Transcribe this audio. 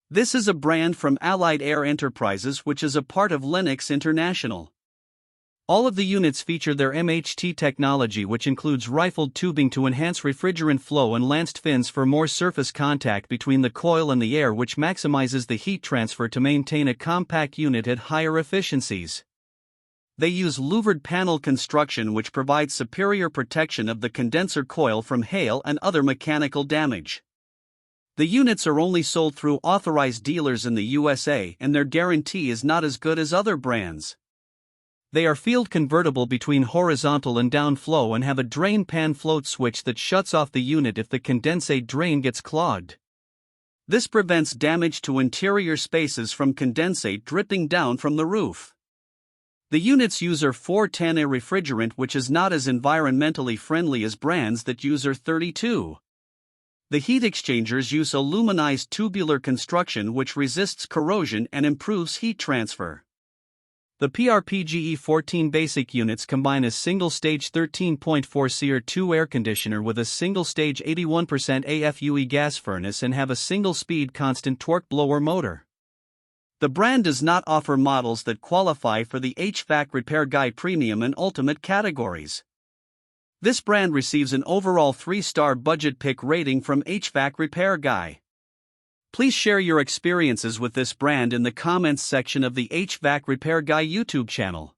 This is a brand from Allied Air Enterprises, which is a part of Lennox International. All of the units feature their MHT technology, which includes rifled tubing to enhance refrigerant flow and lanced fins for more surface contact between the coil and the air, which maximizes the heat transfer to maintain a compact unit at higher efficiencies. They use louvered panel construction, which provides superior protection of the condenser coil from hail and other mechanical damage. The units are only sold through authorized dealers in the USA, and their guarantee is not as good as other brands. They are field convertible between horizontal and down flow and have a drain pan float switch that shuts off the unit if the condensate drain gets clogged. This prevents damage to interior spaces from condensate dripping down from the roof. The units use R-410A refrigerant, which is not as environmentally friendly as brands that use R-32. The heat exchangers use aluminized tubular construction, which resists corrosion and improves heat transfer. The PRPGE-14 basic units combine a single-stage 13.4 SEER2 air conditioner with a single-stage 81% AFUE gas furnace and have a single-speed constant torque blower motor. The brand does not offer models that qualify for the HvacRepairGuy Premium and Ultimate categories. This brand receives an overall 3-star budget pick rating from HvacRepairGuy. Please share your experiences with this brand in the comments section of the HvacRepairGuy YouTube channel.